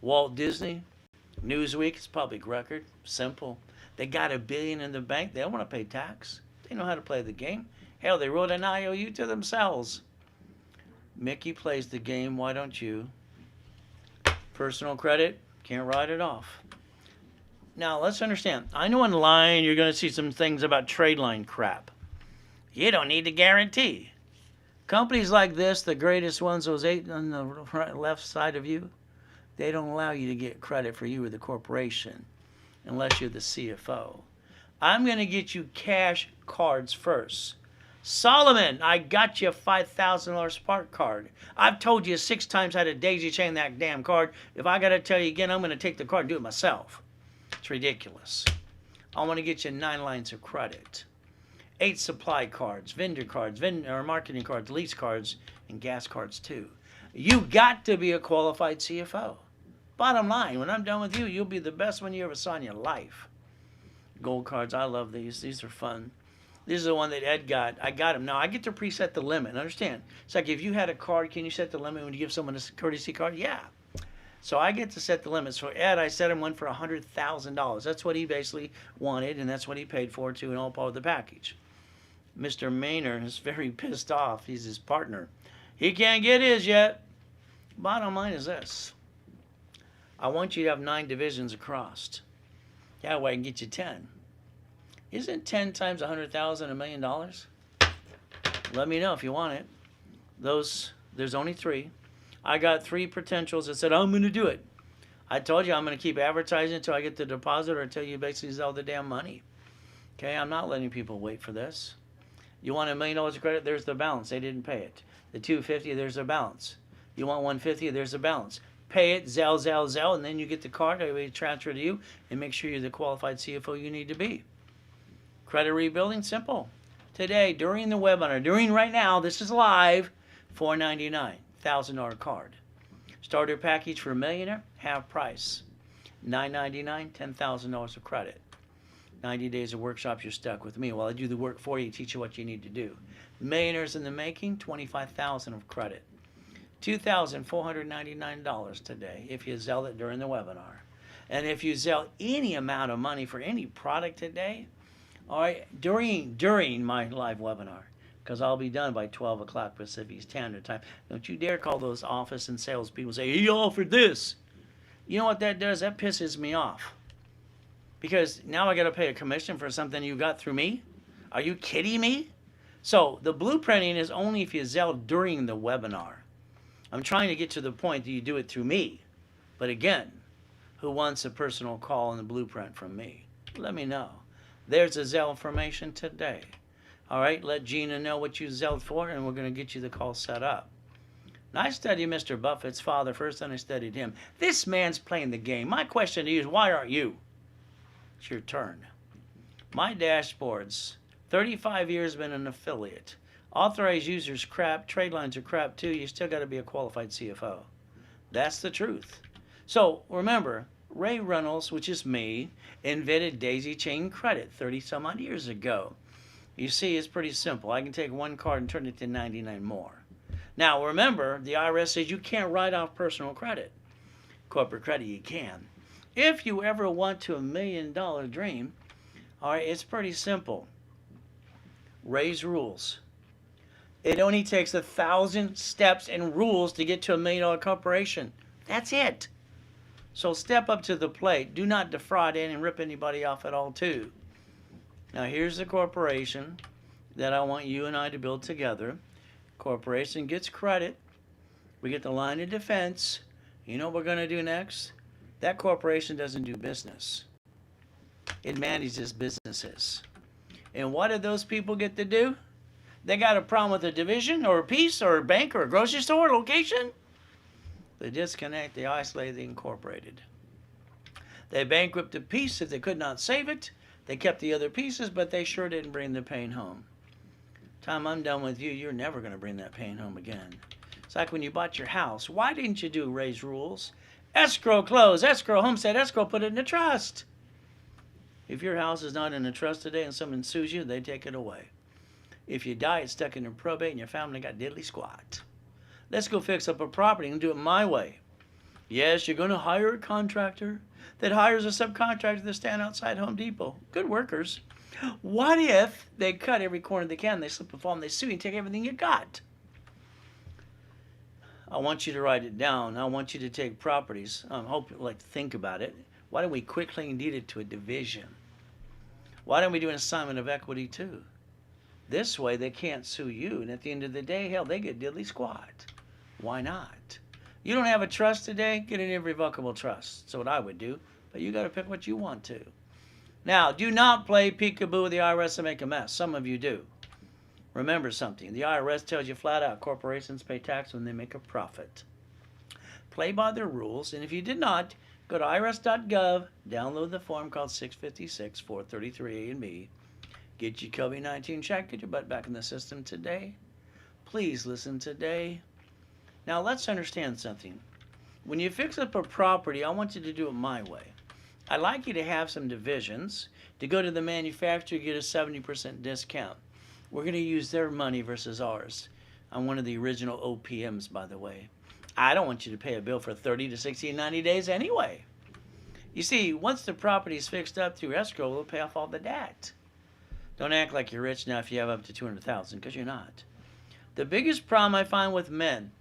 Speaker 2: Walt Disney, Newsweek, it's public record. Simple. They got $1 billion in the bank. They don't want to pay tax. They know how to play the game. Hell, they wrote an IOU to themselves. Mickey plays the game. Why don't you? Personal credit, can't write it off. Now, let's understand. I know in line you're going to see some things about trade line crap. You don't need to guarantee. Companies like this, the greatest ones, those 8 on the left side of you, they don't allow you to get credit for you or the corporation unless you're the CFO. I'm going to get you cash cards first. Solomon, I got you a $5,000 Spark card. I've told you 6 times how to daisy chain that damn card. If I got to tell you again, I'm going to take the card and do it myself. It's ridiculous. I want to get you 9 lines of credit, 8 supply cards, vendor cards, or marketing cards, lease cards, and gas cards too. You got to be a qualified CFO. Bottom line, when I'm done with you, you'll be the best one you ever saw in your life. Gold cards, I love these. These are fun. This is the one that Ed got. I got him. Now, I get to preset the limit. Understand? It's like if you had a card, can you set the limit when you give someone a courtesy card? Yeah. So I get to set the limits. For Ed, I set him one for $100,000. That's what he basically wanted, and that's what he paid for, too, and all part of the package. Mr. Maynard is very pissed off. He's his partner. He can't get his yet. Bottom line is this. I want you to have 9 divisions across. That way I can get you 10. Isn't 10 times 100,000 $1 million? Let me know if you want it. There's only 3. I got 3 potentials that said, I'm going to do it. I told you I'm going to keep advertising until I get the deposit or until you basically sell the damn money. Okay, I'm not letting people wait for this. You want $1 million of credit? There's the balance. They didn't pay it. The $250, there's a balance. You want $150, there's a balance. Pay it, Zelle, and then you get the card. I transfer to you and make sure you're the qualified CFO you need to be. Credit rebuilding, simple. Today, during the webinar, right now, this is live, $499, $1,000 card. Starter package for a millionaire, half price. $999, $10,000 of credit. 90 days of workshops, you're stuck with me. While I do the work for you, teach you what you need to do. Millionaires in the making, $25,000 of credit. $2,499 today if you Zelle it during the webinar. And if you Zelle any amount of money for any product today, all right, during my live webinar, because I'll be done by 12 o'clock Pacific Standard Time. Don't you dare call those office and sales people and say, he offered this. You know what that does? That pisses me off. Because now I got to pay a commission for something you got through me? Are you kidding me? So the blueprinting is only if you Zelle during the webinar. I'm trying to get to the point that you do it through me. But again, who wants a personal call and a blueprint from me? Let me know. There's a Zelle information today. All right, let Gina know what you Zelled for, and we're going to get you the call set up. Now, I studied Mr. Buffett's father first, then I studied him. This man's playing the game. My question to you is, why aren't you? It's your turn. My dashboards, 35 years been an affiliate. Authorized users crap, trade lines are crap too. You still got to be a qualified CFO. That's the truth. So remember, Ray Reynolds, which is me, invented daisy chain credit 30 some odd years ago. You see, it's pretty simple. I can take 1 card and turn it to 99 more. Now remember, the IRS says you can't write off personal credit. Corporate credit you can. If you ever want to $1 million dream, all right, it's pretty simple. Ray's rules. It only takes 1,000 steps and rules to get to $1 million corporation. That's it. So step up to the plate. Do not defraud and rip anybody off at all, too. Now, here's the corporation that I want you and I to build together. Corporation gets credit. We get the line of defense. You know what we're going to do next? That corporation doesn't do business. It manages businesses. And what do those people get to do? They got a problem with a division or a piece or a bank or a grocery store location? They disconnect, they isolate, they incorporated. They bankrupt a piece if they could not save it. They kept the other pieces, but they sure didn't bring the pain home. Time I'm done with you, you're never going to bring that pain home again. It's like when you bought your house. Why didn't you do raise rules? Escrow close, escrow homestead, escrow put it in a trust. If your house is not in a trust today and someone sues you, they take it away. If you die, it's stuck in a probate and your family got diddly squat. Let's go fix up a property and do it my way. Yes, you're going to hire a contractor that hires a subcontractor to stand outside Home Depot. Good workers. What if they cut every corner they can, they slip and fall, and they sue you and take everything you got? I want you to write it down. I want you to take properties. I hope you like to think about it. Why don't we quit clean deed it to a division? Why don't we do an assignment of equity too? This way they can't sue you, and at the end of the day, hell, they get diddly squat. Why not? You don't have a trust today? Get an irrevocable trust. That's what I would do, but you got to pick what you want to. Now, do not play peekaboo with the IRS and make a mess. Some of you do. Remember something. The IRS tells you flat out corporations pay tax when they make a profit. Play by their rules, and if you did not, go to irs.gov, download the form called 656 433 A and B. Get your COVID-19 check, get your butt back in the system today. Please listen today. Now let's understand something. When you fix up a property, I want you to do it my way. I'd like you to have some divisions. To go to the manufacturer, get a 70% discount. We're going to use their money versus ours. I'm one of the original OPMs, by the way. I don't want you to pay a bill for 30 to 60 and 90 days anyway. You see, once the property is fixed up through escrow, we'll pay off all the debt. Don't act like you're rich now if you have up to $200,000, because you're not. The biggest problem I find with men,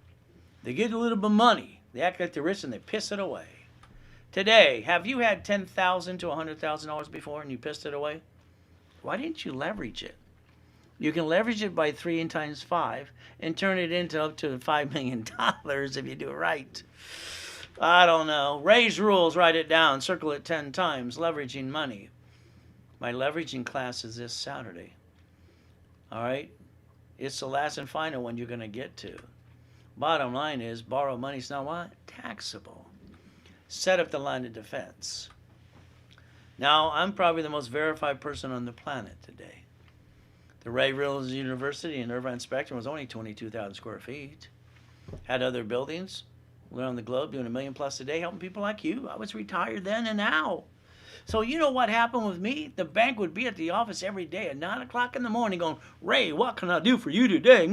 Speaker 2: they get a little bit of money, they act like they're rich and they piss it away. Today, have you had $10,000 to $100,000 before and you pissed it away? Why didn't you leverage it? You can leverage it by 3 times 5 and turn it into up to $5 million if you do it right. I don't know. Raise rules, write it down, circle it 10 times, leveraging money. My leveraging class is this Saturday. All right? It's the last and final one you're going to get to. Bottom line is, borrow money is not what? Taxable. Set up the line of defense. Now, I'm probably the most verified person on the planet today. The Reynolds University in Irvine Spectrum was only 22,000 square feet. Had other buildings around the globe doing $1 million plus a day, helping people like you. I was retired then and now. So you know what happened with me? The bank would be at the office every day at 9 o'clock in the morning going, Ray, what can I do for you today?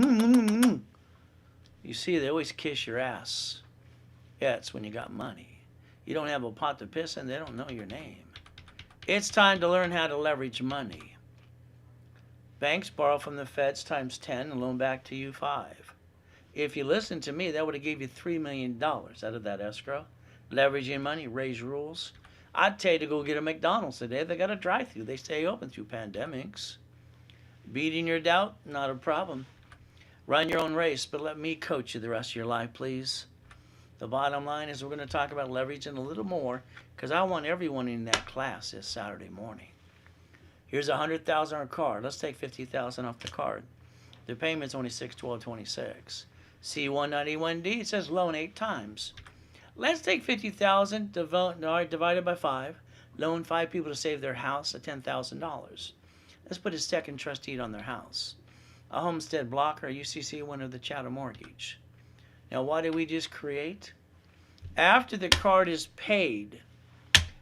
Speaker 2: You see, they always kiss your ass. Yeah, it's when you got money. You don't have a pot to piss in, they don't know your name. It's time to learn how to leverage money. Banks borrow from the feds times 10 and loan back to you 5. If you listen to me, that would have gave you $3 million out of that escrow. Leveraging money, raise rules. I'd tell you to go get a McDonald's today. They got a drive-thru. They stay open through pandemics. Beating your doubt, not a problem. Run your own race, but let me coach you the rest of your life, please. The bottom line is we're going to talk about leveraging a little more because I want everyone in that class this Saturday morning. Here's $100,000 on a card. Let's take $50,000 off the card. The payment's only $612.26. C191D, it says loan 8 times. Let's take $50,000 divided by 5. Loan 5 people to save their house at $10,000. Let's put a second trust deed on their house. A homestead block or a UCC one of the chattel mortgage. Now, what did we just create? After the card is paid,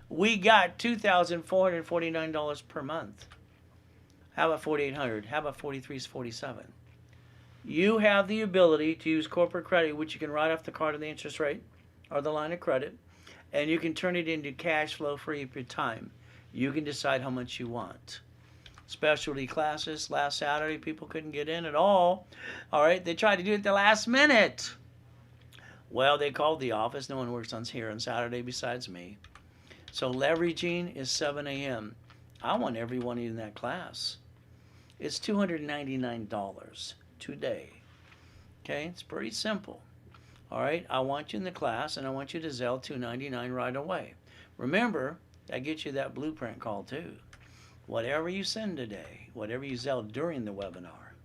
Speaker 2: we got $2,449 per month. How about $4,800? How about $4,347? You have the ability to use corporate credit, which you can write off the card and the interest rate or the line of credit, and you can turn it into cash flow free for time. You can decide how much you want. Specialty classes last Saturday, people couldn't get in at all. All right, they tried to do it the last minute. Well, they called the office. No one works on here on Saturday besides me. So leveraging is 7 a.m. I want everyone in that class. It's $299 today. Okay, it's pretty simple. All right, I want you in the class, and I want you to Zelle $299 right away. Remember, that gets you that blueprint call too. Whatever you send today, whatever you Zelle during the webinar.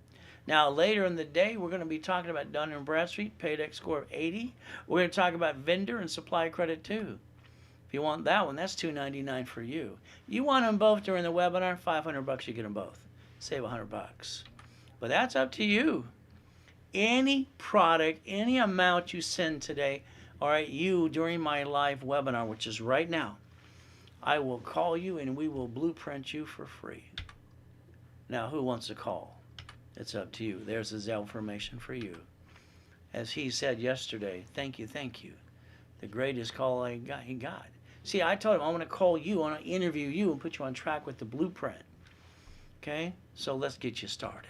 Speaker 2: Now, later in the day, we're going to be talking about Dun & Bradstreet, Paydex score of 80. We're going to talk about vendor and supply credit too. If you want that one, that's $299 for you. You want them both during the webinar, $500, you get them both. Save $100. But that's up to you. Any product, any amount you send today, all right, you during my live webinar, which is right now, I will call you and we will blueprint you for free. Now, who wants to call? It's up to you. There's the Zelle information for you. As he said yesterday, thank you, thank you. The greatest call he got. See, I told him I want to call you, I want to interview you and put you on track with the blueprint. Okay, so let's get you started.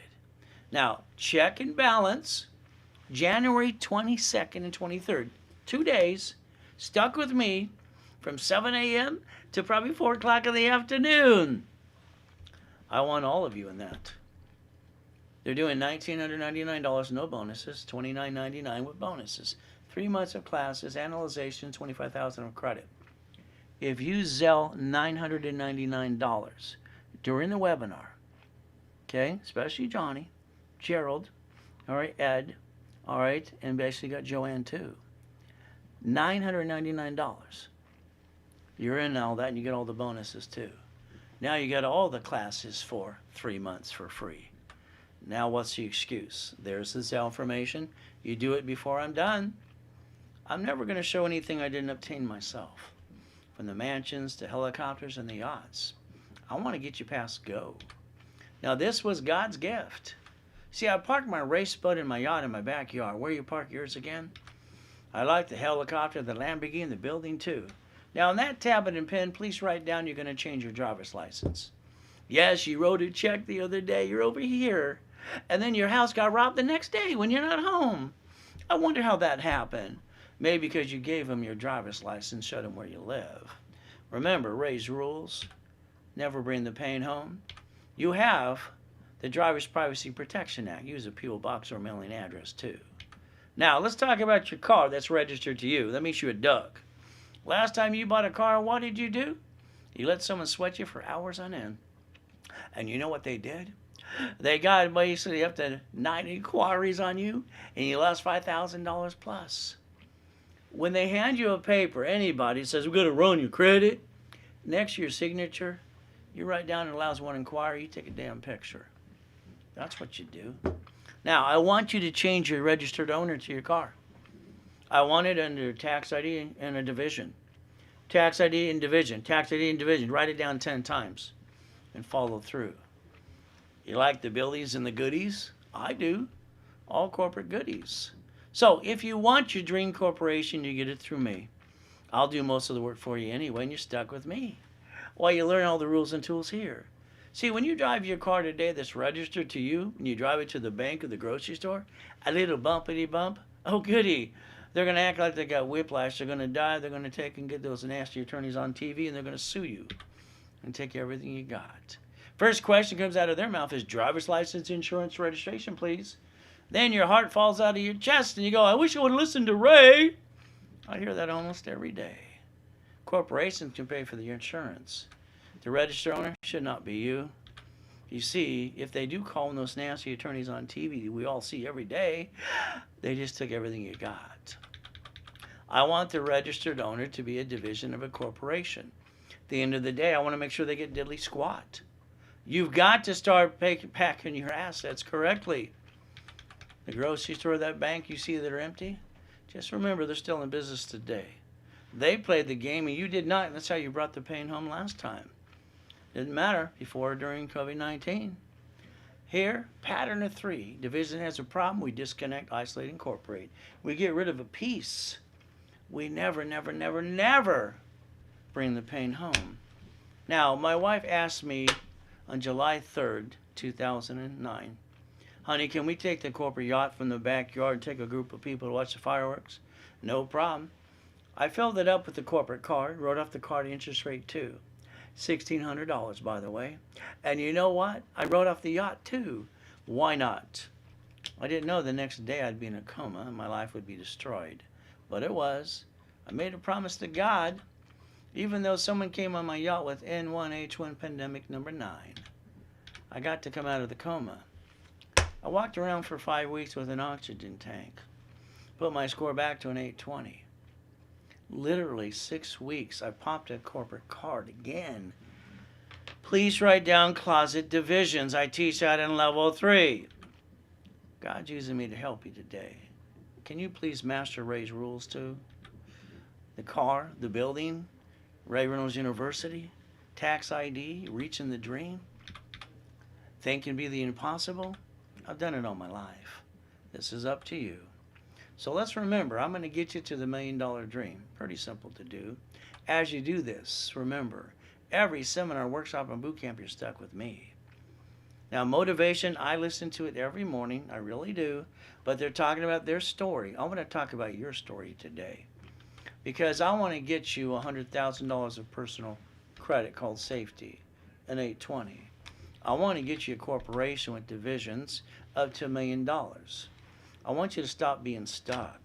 Speaker 2: Now, check and balance, January 22nd and 23rd, 2 days, stuck with me from 7 a.m. to probably 4 o'clock in the afternoon. I want all of you in that. They're doing $1,999, no bonuses, $29.99 with bonuses. 3 months of classes, analyzation, $25,000 of credit. If you Zelle $999 during the webinar, okay, especially Johnny, Gerald, all right, Ed, all right, and basically got Joanne too. $999. You're in all that and you get all the bonuses too. Now you get all the classes for 3 months for free. Now what's the excuse? There's the Zelle information. You do it before I'm done. I'm never going to show anything I didn't obtain myself. From the mansions to helicopters and the yachts. I want to get you past go. Now this was God's gift. See, I parked my race boat and my yacht in my backyard. Where you park yours again? I like the helicopter, the Lamborghini, the building too. Now on that tablet and pen, please write down you're going to change your driver's license. Yes, you wrote a check the other day. You're over here. And then your house got robbed the next day when you're not home. I wonder how that happened. Maybe because you gave them your driver's license, showed them where you live. Remember, Ray's rules. Never bring the pain home. You have the Driver's Privacy Protection Act. Use a P.O. box or mailing address too. Now, let's talk about your car that's registered to you. That makes you a Doug. Last time you bought a car, what did you do? You let someone sweat you for hours on end. And you know what they did? They got basically up to 9 inquiries on you, and you lost $5,000 plus. When they hand you a paper, anybody says, we're going to run your credit, next to your signature, you write down it allows 1 inquiry, you take a damn picture. That's what you do. Now, I want you to change your registered owner to your car. I want it under tax ID and a division. Tax ID and division, tax ID and division. Write it down 10 times and follow through. You like the billies and the goodies? I do. All corporate goodies. So if you want your dream corporation, you get it through me. I'll do most of the work for you anyway, and you're stuck with me while you learn all the rules and tools here. See, when you drive your car today that's registered to you, and you drive it to the bank or the grocery store, a little bumpity bump, oh goody, they're going to act like they got whiplash, they're going to die, they're going to take and get those nasty attorneys on TV, and they're going to sue you and take everything you got. First question comes out of their mouth is driver's license, insurance, registration, please. Then your heart falls out of your chest and you go, I wish I would have listened to Ray. I hear that almost every day. Corporations can pay for the insurance. The registered owner should not be you. You see, if they do call those nasty attorneys on TV we all see every day, they just took everything you got. I want the registered owner to be a division of a corporation. At the end of the day, I want to make sure they get diddly squat. You've got to start packing your assets correctly. The grocery store, that bank you see that are empty, just remember they're still in business today. They played the game and you did not. That's how you brought the pain home last time. Didn't matter before or during COVID-19. Here, pattern of 3. Division has a problem. We disconnect, isolate, incorporate. We get rid of a piece. We never, never, never, never bring the pain home. Now, my wife asked me on July 3rd, 2009. Honey, can we take the corporate yacht from the backyard and take a group of people to watch the fireworks? No problem. I filled it up with the corporate card, wrote off the card interest rate too. $1,600, by the way. And you know what? I wrote off the yacht too. Why not? I didn't know the next day I'd be in a coma and my life would be destroyed. But it was. I made a promise to God, even though someone came on my yacht with N1H1 pandemic number 9. I got to come out of the coma. I walked around for 5 weeks with an oxygen tank. Put my score back to an 820. Literally 6 weeks, I popped a corporate card again. Please write down closet divisions. I teach that in level 3. God's using me to help you today. Can you please master Ray's rules too? The car, the building, Reynolds University, tax ID, reaching the dream, think you can be the impossible? I've done it all my life. This is up to you. So let's remember, I'm going to get you to the $1 million dream. Pretty simple to do. As you do this, remember, every seminar, workshop, and boot camp, you're stuck with me. Now, motivation, I listen to it every morning. I really do. But they're talking about their story. I want to talk about your story today. Because I want to get you $100,000 of personal credit called safety, an 820. I want to get you a corporation with divisions up to $1 million. I want you to stop being stuck.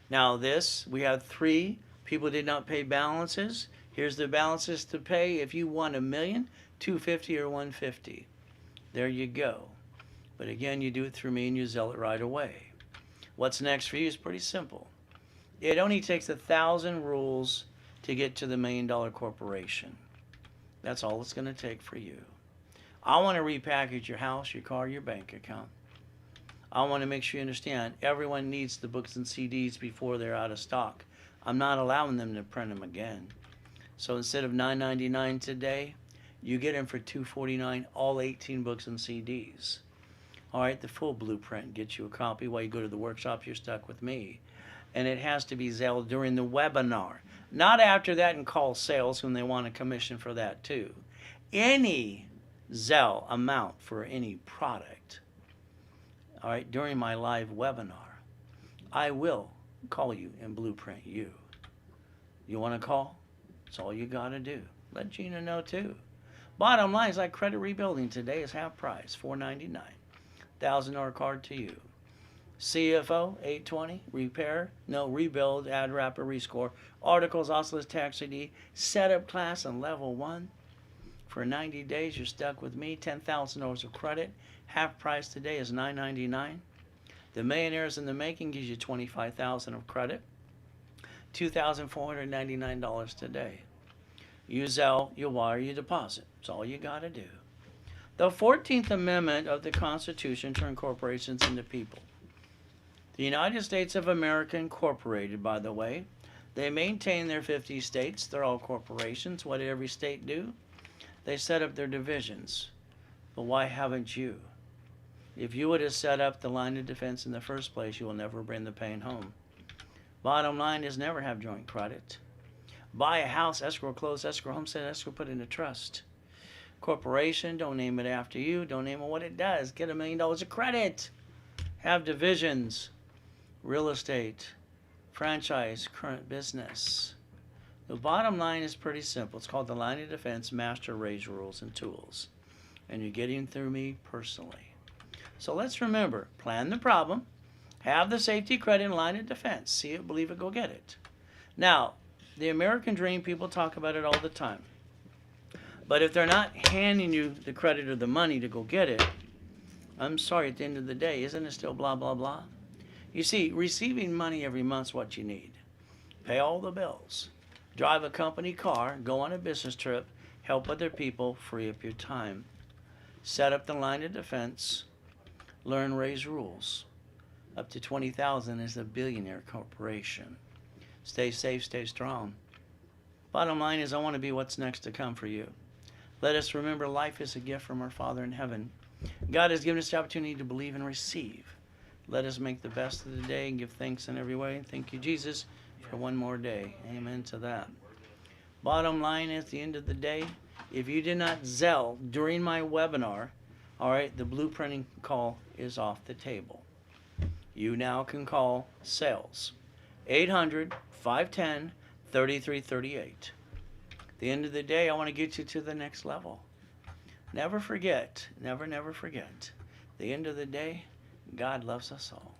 Speaker 2: Now this, we have 3 people did not pay balances. Here's the balances to pay if you want $1 million, $250 or $150. There you go. But again, you do it through me and you sell it right away. What's next for you is pretty simple. It only takes 1,000 rules to get to the $1 million corporation. That's all it's going to take for you. I want to repackage your house, your car, your bank account. I want to make sure you understand everyone needs the books and CDs before they're out of stock. I'm not allowing them to print them again. So instead of $9.99 today, you get them for $2.49, all 18 books and CDs. All right, the full blueprint gets you a copy. While you go to the workshop, you're stuck with me. And it has to be Zelle during the webinar. Not after that and call sales when they want a commission for that too. Any Zelle amount for any product, all right, during my live webinar, I will call you and blueprint you. You want to call? That's all you got to do. Let Gina know too. Bottom line is like credit rebuilding today is half price, $4.99. $1,000 card to you. CFO, 820, rebuild, add wrapper, rescore, articles, oscillus, tax ID, setup class on level 1. For 90 days, you're stuck with me, $10,000 of credit. Half price today is $9.99. The Millionaires in the Making gives you $25,000 of credit. $2,499 today. You Zelle, you wire, you deposit. That's all you got to do. The 14th Amendment of the Constitution turned corporations into people. The United States of America Incorporated, by the way, they maintain their 50 states. They're all corporations. What did every state do? They set up their divisions. But why haven't you? If you would have set up the line of defense in the first place, you will never bring the pain home. Bottom line is never have joint credit. Buy a house, escrow, close, escrow, homestead, escrow, put in a trust. Corporation, don't name it after you. Don't name it what it does. Get $1 million of credit. Have divisions. Real estate. Franchise. Current business. The bottom line is pretty simple. It's called the line of defense, master Ray's rules and tools. And you're getting through me personally. So let's remember, plan the problem. Have the safety credit and line of defense. See it, believe it, go get it. Now, the American dream, people talk about it all the time. But if they're not handing you the credit or the money to go get it, I'm sorry, at the end of the day, isn't it still blah, blah, blah? You see, receiving money every month's what you need. Pay all the bills. Drive a company car, go on a business trip, help other people, free up your time. Set up the line of defense. Learn Ray's rules. Up to $20,000 is a billionaire corporation. Stay safe, stay strong. Bottom line is I want to be what's next to come for you. Let us remember life is a gift from our Father in heaven. God has given us the opportunity to believe and receive. Let us make the best of the day and give thanks in every way. Thank you, Jesus, for one more day. Amen to that. Bottom line is, at the end of the day, If you did not Zelle during my webinar, all right, the blueprinting call is off the table. You now can call sales 800-510-3338. At the end of the day, I want to get you to the next level. Never forget, never forget. At the end of the day, God loves us all.